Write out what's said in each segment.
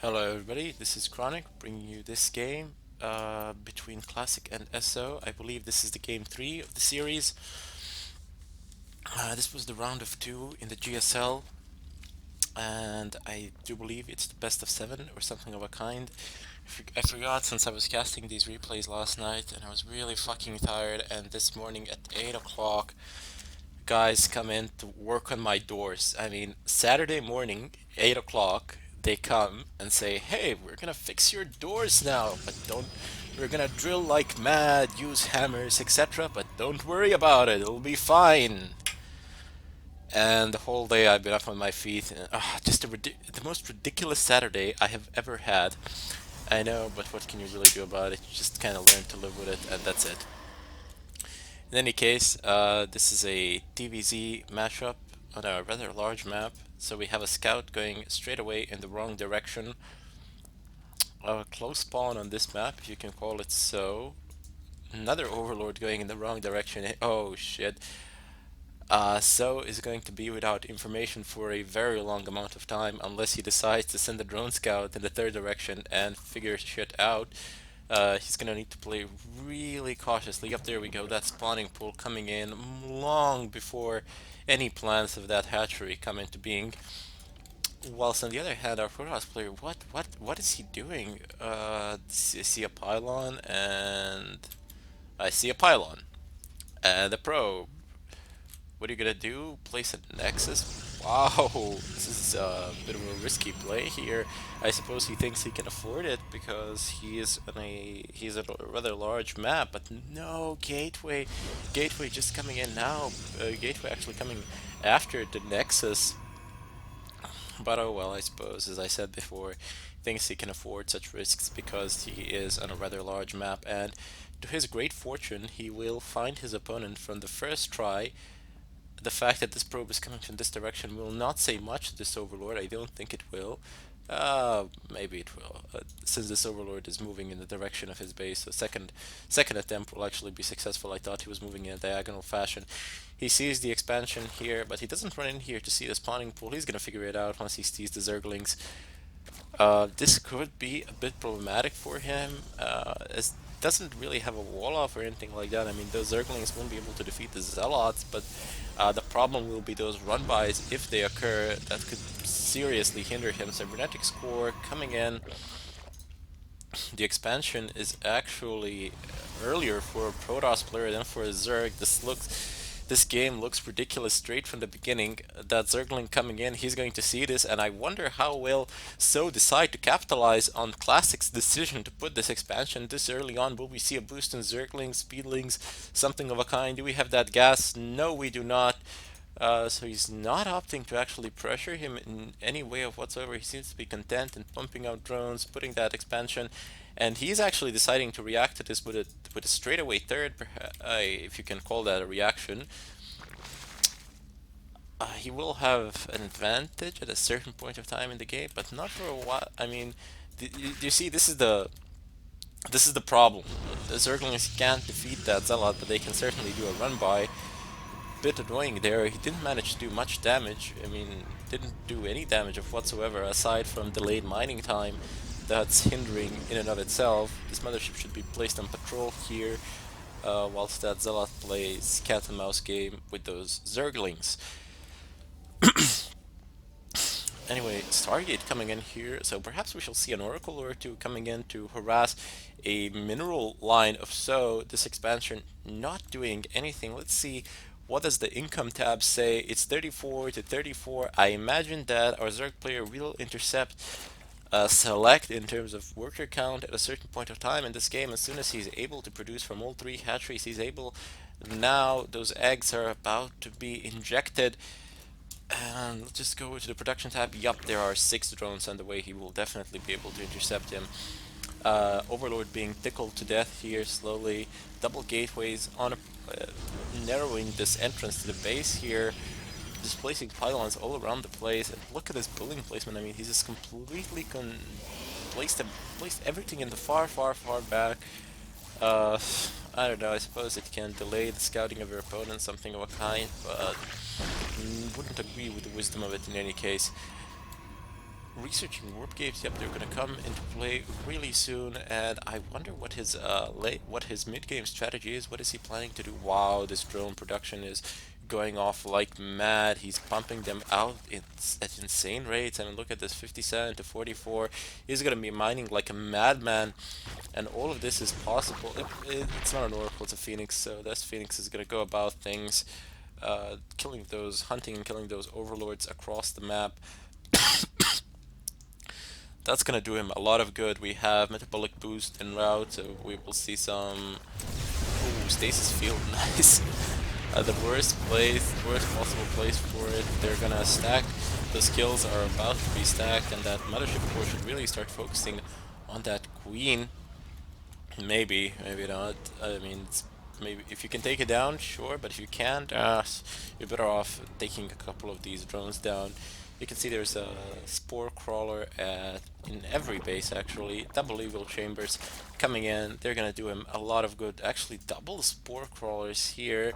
Hello everybody, this is Chronic bringing you this game between Classic and SO. I believe this is the game 3 of the series. This was the round of 2 in the GSL, and I do believe it's the best of 7 or something of a kind. I forgot since I was casting these replays last night and I was really fucking tired, and this morning at 8 o'clock guys come in to work on my doors. I mean, Saturday morning, 8 o'clock, they come and say, hey, we're gonna fix your doors now, but we're gonna drill like mad, use hammers, etc., but don't worry about it, it'll be fine. And the whole day I've been up on my feet. And, just the most ridiculous Saturday I have ever had. I know, but what can you really do about it? You just kind of learn to live with it, and that's it. In any case, this is a DBZ matchup on a rather large map. So we have a scout going straight away in the wrong direction. A close spawn on this map, if you can call it so. Another overlord going in the wrong direction. Oh shit. So is going to be without information for a very long amount of time unless he decides to send a drone scout in the third direction and figure shit out. He's gonna need to play really cautiously. Up there we go, that spawning pool coming in long before any plans of that hatchery come into being. Whilst on the other hand, our Protoss player, what is he doing? I see a pylon, and I see a pylon and a probe. What are you gonna do? Place a nexus? Wow, this is a bit of a risky play here. I suppose he thinks he can afford it because he's a rather large map, but no gateway. Gateway just coming in now. Gateway actually coming after the nexus. But oh well, I suppose, as I said before, thinks he can afford such risks because he is on a rather large map, and to his great fortune, he will find his opponent from the first try. The fact that this probe is coming from this direction will not say much to this overlord. I don't think it will. Maybe it will, since this overlord is moving in the direction of his base. So second attempt will actually be successful. I thought he was moving in a diagonal fashion. He sees the expansion here, but he doesn't run in here to see the spawning pool. He's gonna figure it out once he sees the zerglings. This could be a bit problematic for him, as doesn't really have a wall off or anything like that. I mean, those Zerglings won't be able to defeat the Zealots, but the problem will be those run-bys, if they occur, that could seriously hinder him. Cybernetic score coming in. The expansion is actually earlier for a Protoss player than for a Zerg. This game looks ridiculous straight from the beginning. That Zergling coming in, he's going to see this, and I wonder how will SoO decide to capitalize on Classic's decision to put this expansion this early on. Will we see a boost in Zerglings, Speedlings, something of a kind? Do we have that gas? No, we do not. So he's not opting to actually pressure him in any way of whatsoever. He seems to be content in pumping out drones, putting that expansion, and he's actually deciding to react to this with a straightaway third, if you can call that a reaction. He will have an advantage at a certain point of time in the game, but not for a while. I mean, you see, this is the problem. The Zerglings can't defeat that Zealot, but they can certainly do a run by. Bit annoying there. He didn't manage to do much damage. I mean, didn't do any damage of whatsoever aside from delayed mining time. That's hindering in and of itself. This mothership should be placed on patrol here, whilst that Zealot plays cat and mouse game with those Zerglings. Anyway, Stargate coming in here, so perhaps we shall see an Oracle or two coming in to harass a mineral line of SoO. This expansion not doing anything. Let's see, what does the income tab say? It's 34 to 34. I imagine that our Zerg player will intercept select in terms of worker count at a certain point of time in this game. As soon as he's able to produce from all three hatcheries, he's able. Now those eggs are about to be injected. And let's just go to the production tab. Yup, there are 6 drones on the way. He will definitely be able to intercept him. Overlord being tickled to death here slowly. Double gateways on narrowing this entrance to the base here. Displacing pylons all around the place. And look at this building placement. I mean, he's just completely placed everything in the far, far, far back. I don't know, I suppose it can delay the scouting of your opponent, something of a kind, but wouldn't agree with the wisdom of it in any case. researching warp gates. Yep, they're gonna come into play really soon, and I wonder what his what his mid-game strategy is. What is he planning to do? Wow, this drone production is going off like mad. He's pumping them out at insane rates. I mean, look at this, 57 to 44. He's gonna be mining like a madman, and all of this is possible. It's not an oracle, it's a phoenix, so this phoenix is gonna go about things, killing those, hunting and killing those overlords across the map. That's gonna do him a lot of good. We have metabolic boost en route, so we will see some. Ooh, stasis field, nice. The worst possible place for it. They're gonna stack. The skills are about to be stacked, and that mothership core should really start focusing on that queen. Maybe, maybe not. I mean, maybe if you can take it down, sure, but if you can't, you're better off taking a couple of these drones down. You can see there's a spore crawler in every base actually. Double evil chambers coming in. They're gonna do him a lot of good. Actually, double spore crawlers here.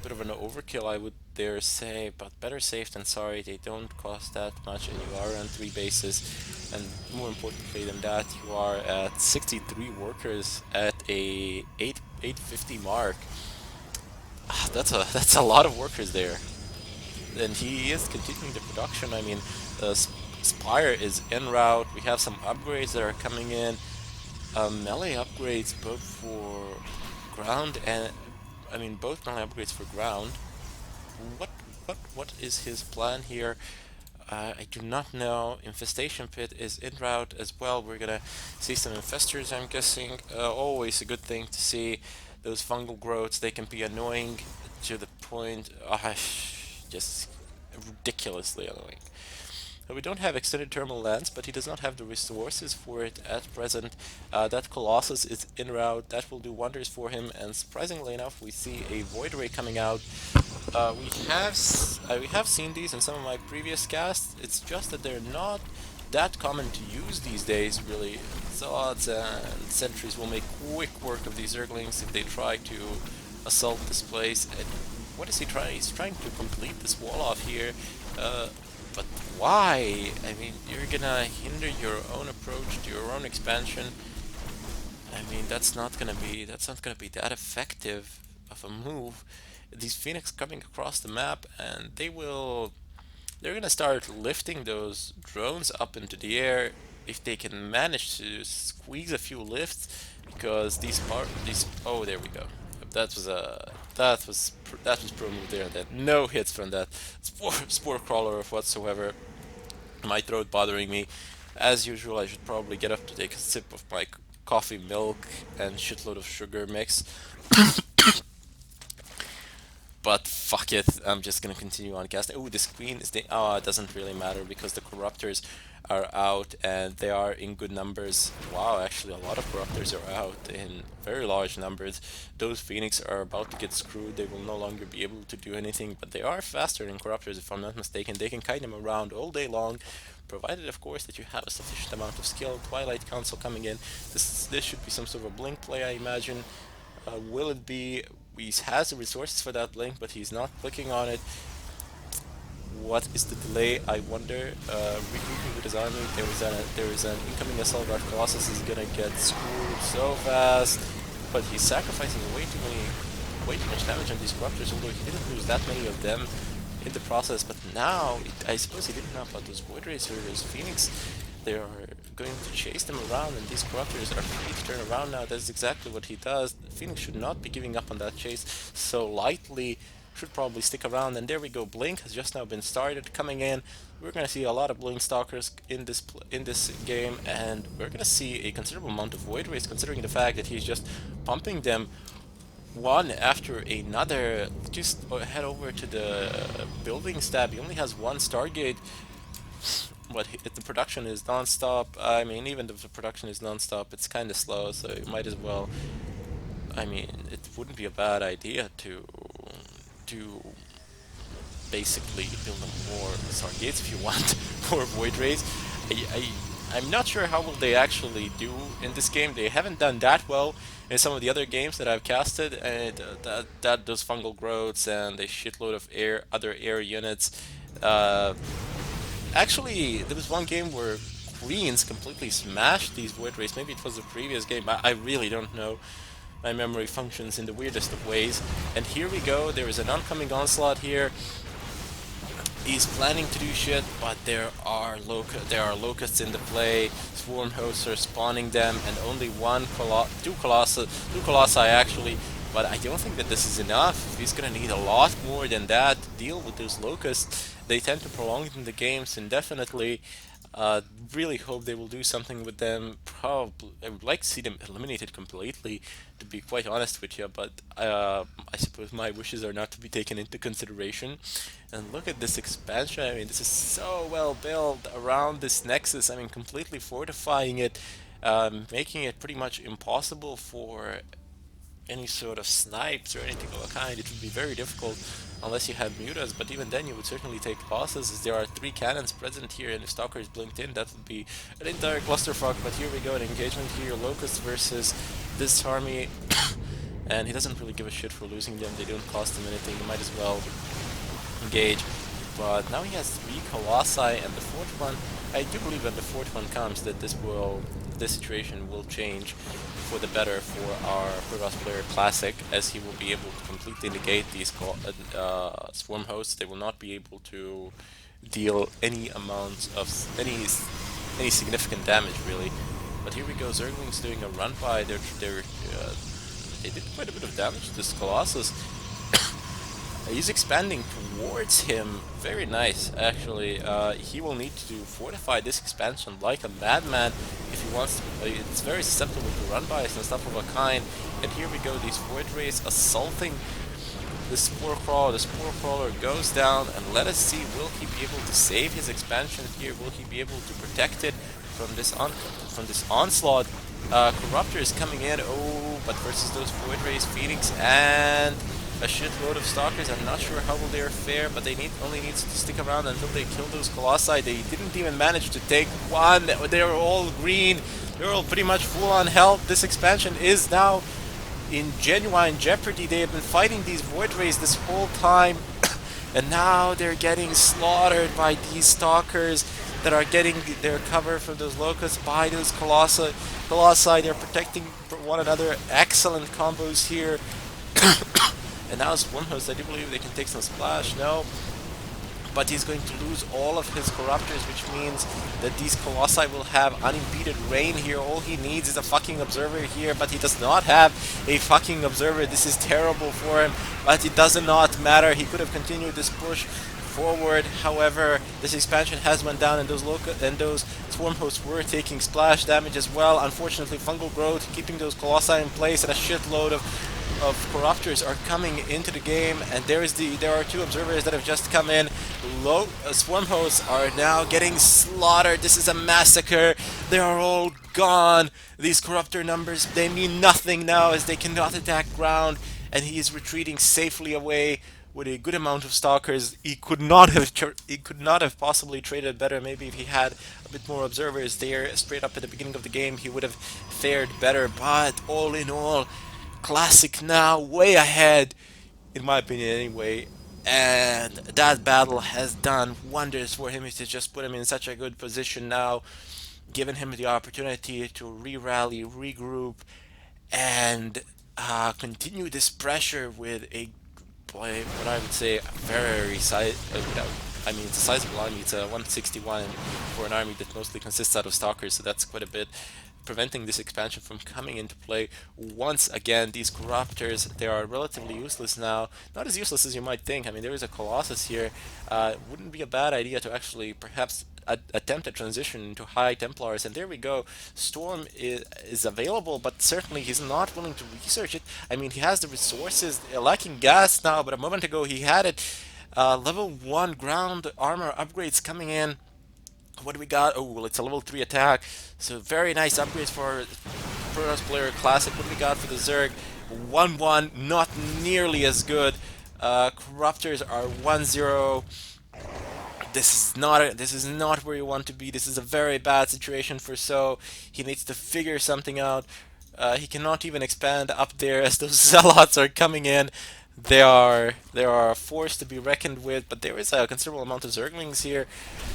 Bit of an overkill, I would dare say, but better safe than sorry. They don't cost that much, and you are on 3 bases. And more importantly than that, you are at 63 workers at a 850 mark. That's a lot of workers there. And he is continuing the production. I mean, Spire is en route. We have some upgrades that are coming in. Melee upgrades both for ground and I mean both melee upgrades for ground. What what is his plan here? I do not know. Infestation pit is en route as well. We're gonna see some infestors, I'm guessing. Always a good thing to see. Those fungal growths, they can be annoying to the point, just ridiculously annoying. We don't have extended terminal lands, but he does not have the resources for it at present. That Colossus is en route. That will do wonders for him, and surprisingly enough, we see a Void Ray coming out. We have seen these in some of my previous casts. It's just that they're not that common to use these days, really. Zods and sentries will make quick work of these Zerglings if they try to assault this place. And what is he trying? He's trying to complete this wall off here. But why? I mean, you're gonna hinder your own approach to your own expansion. I mean, that's not gonna be that effective of a move. These Phoenix coming across the map, and they're gonna start lifting those drones up into the air if they can manage to squeeze a few lifts, because oh, there we go. That was a that was pro move there. That no hits from that spore crawler of whatsoever. My throat bothering me. As usual, I should probably get up to take a sip of my coffee milk and shitload of sugar mix. But fuck it, I'm just gonna continue on casting. Oh, this queen is the. Oh, it doesn't really matter because the corruptors are out and they are in good numbers. Wow, actually, a lot of corruptors are out in very large numbers. Those Phoenix are about to get screwed. They will no longer be able to do anything, but they are faster than corruptors, if I'm not mistaken. They can kite them around all day long, provided, of course, that you have a sufficient amount of skill. Twilight Council coming in. This should be some sort of a blink play, I imagine. Will it be? He has the resources for that blink, but he's not clicking on it. What is the delay? I wonder. Regrouping with his army. There is an incoming assault guard. Colossus is gonna get screwed so fast, but he's sacrificing way too much damage on these corruptors. Although he didn't lose that many of them in the process, but now I suppose he didn't know about those Void Rays or those Phoenix. They are going to chase them around, and these corruptors are free to turn around now. That's exactly what he does. The Phoenix should not be giving up on that chase so lightly. Should probably stick around. And there we go. Blink has just now been started, coming in. We're going to see a lot of Blink Stalkers in this game, and we're going to see a considerable amount of Void Rays, considering the fact that he's just pumping them one after another. Just head over to the building stab. He only has one Stargate. But the production is non-stop. I mean, even if the production is non-stop, it's kind of slow, so you might as well. I mean, it wouldn't be a bad idea to basically build them more Stargates if you want, or Void Rays. I'm not sure how well they actually do in this game. They haven't done that well in some of the other games that I've casted, and those fungal growths and a shitload of other air units. Actually, there was one game where Queens completely smashed these Void Rays. Maybe it was the previous game. I really don't know. My memory functions in the weirdest of ways. And here we go. There is an oncoming onslaught here. He's planning to do shit, but there are locusts in the play. Swarm hosts are spawning them, and only two colossi actually. But I don't think that this is enough. He's gonna need a lot more than that to deal with those locusts. They tend to prolong the games indefinitely. Uh, really hope they will do something with them. Probably, I would like to see them eliminated completely, to be quite honest with you. But I suppose my wishes are not to be taken into consideration. And look at this expansion. I mean, this is so well built around this nexus. I mean, completely fortifying it, making it pretty much impossible for any sort of snipes or anything of a kind. It would be very difficult unless you had mutas, but even then you would certainly take losses as there are three cannons present here, and if Stalker is blinked in, that would be an entire clusterfuck. But here we go, an engagement here, Locust versus this army, and he doesn't really give a shit for losing them. They don't cost him anything, he might as well engage. But now he has three Colossi, and the fourth one, I do believe when the fourth one comes that this situation will change for the better for our Protoss player Classic, as he will be able to completely negate these swarm hosts. They will not be able to deal any amount of any significant damage really. But here we go, Zergling's doing a run by. They did quite a bit of damage to this Colossus. He's expanding towards him. Very nice, actually. He will need to fortify this expansion like a madman if he wants to. It's very susceptible to run-bys and stuff of a kind. And here we go, these Void Rays assaulting the Spore Crawler. The Spore Crawler goes down, and let us see, will he be able to save his expansion here? Will he be able to protect it from this onslaught? Corruptor is coming in, oh, but versus those Void Rays, Phoenix, and a shitload of stalkers. I'm not sure how will they fare, but they only need to stick around until they kill those colossi. They didn't even manage to take one. They're all green. They're all pretty much full on health. This expansion is now in genuine jeopardy. They have been fighting these void rays this whole time, and now they're getting slaughtered by these stalkers that are getting their cover from those locusts by those colossi. They're protecting one another. Excellent combos here. And now it's one host. I do believe they can take some splash. No. But he's going to lose all of his corruptors, which means that these colossi will have unimpeded reign here. All he needs is a fucking observer here, but he does not have a fucking observer. This is terrible for him, but it does not matter. He could have continued this push forward. However, this expansion has went down, and those swarm hosts were taking splash damage as well. Unfortunately, fungal growth keeping those colossi in place, and a shitload of corruptors are coming into the game, and there are two observers that have just come in. Swarm hosts are now getting slaughtered. This is a massacre. They are all gone. These corruptor numbers, they mean nothing now as they cannot attack ground, and he is retreating safely away with a good amount of stalkers. He could not have possibly traded better. Maybe if he had a bit more observers there straight up at the beginning of the game, he would have fared better. But all in all, Classic now way ahead, in my opinion anyway, and that battle has done wonders for him. It has just put him in such a good position now, given him the opportunity to re-rally, regroup, and continue this pressure with what I would say very I mean, it's a sizable army. It's a 161 for an army that mostly consists out of stalkers, so that's quite a bit, preventing this expansion from coming into play once again. These corruptors, they are relatively useless now. Not as useless as you might think. I mean, there is a Colossus here. Wouldn't be a bad idea to actually perhaps attempt a transition into High Templars, and there we go. Storm is available, but certainly he's not willing to research it. I mean, he has the resources, lacking gas now, but a moment ago he had it. Level 1 ground armor upgrades coming in. What do we got? Oh, well, it's a level 3 attack. So very nice upgrades for Protoss Player Classic. What do we got for the Zerg? 1-1, not nearly as good. Corruptors are 1-0. This is not where you want to be. This is a very bad situation for SoO. He needs to figure something out. He cannot even expand up there as those zealots are coming in. they are a force to be reckoned with, but there is a considerable amount of Zerglings here.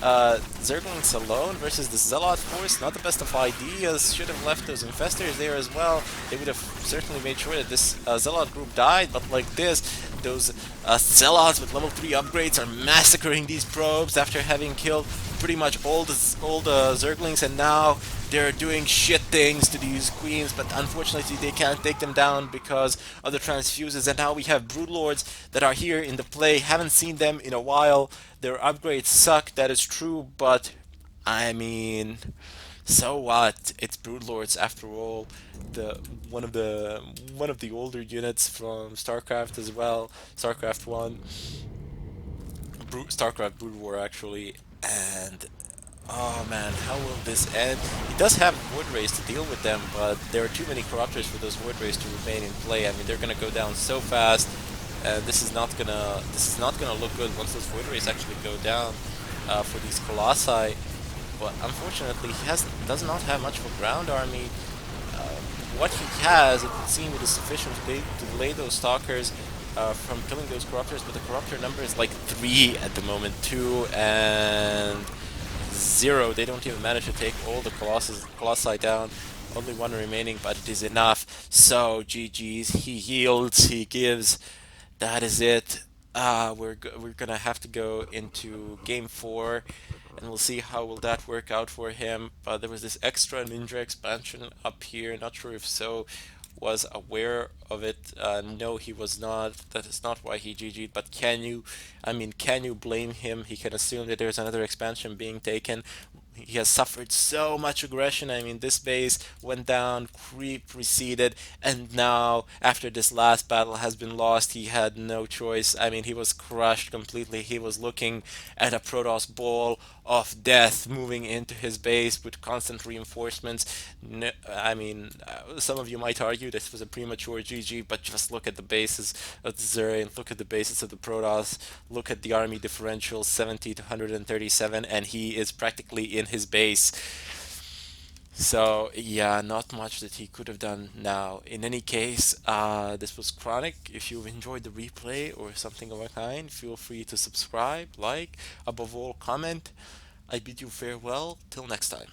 Zerglings alone versus the Zealot force, not the best of ideas. Should have left those Infestors there as well. They would have certainly made sure that this Zealot group died, but like this, those Zealots with level 3 upgrades are massacring these probes after having killed pretty much all the Zerglings, and now they're doing shit things to these queens, but unfortunately they can't take them down because of the transfuses. And now we have Broodlords that are here in the play. Haven't seen them in a while. Their upgrades suck, that is true, but I mean, so what? It's Broodlords after all. The one of the older units from StarCraft as well. StarCraft One, StarCraft Brood War actually, and oh man, how will this end? He does have Void Rays to deal with them, but there are too many Corruptors for those Void Rays to remain in play. I mean, they're gonna go down so fast, and this is not gonna look good once those Void Rays actually go down for these Colossi. But unfortunately, does not have much of a ground army. What he has, it would seem, it is sufficient to delay those Stalkers from killing those Corruptors, but the Corruptor number is like 3 at the moment, 2 and 0. They don't even manage to take all the Colossi down. Only one remaining, but it is enough. So, GG's. He yields, he gives. That is it. We're gonna have to go into game 4, and we'll see how will that work out for him. There was this extra ninja expansion up here. Not sure if so was aware of it. No, he was not. That is not why he GG'd. But can you blame him? He can assume that there's another expansion being taken. He has suffered so much aggression. I mean, this base went down, creep receded, and now, after this last battle has been lost, he had no choice. I mean, he was crushed completely. He was looking at a Protoss ball of death moving into his base with constant reinforcements. No, I mean, some of you might argue this was a premature GG, but just look at the bases of the Zerian, look at the bases of the Protoss, look at the army differential 70 to 137, and he is practically in his base. So yeah, not much that he could have done now. In any case, this was Chronic. If you've enjoyed the replay or something of a kind, feel free to subscribe, like, above all, comment. I bid you farewell. Till next time.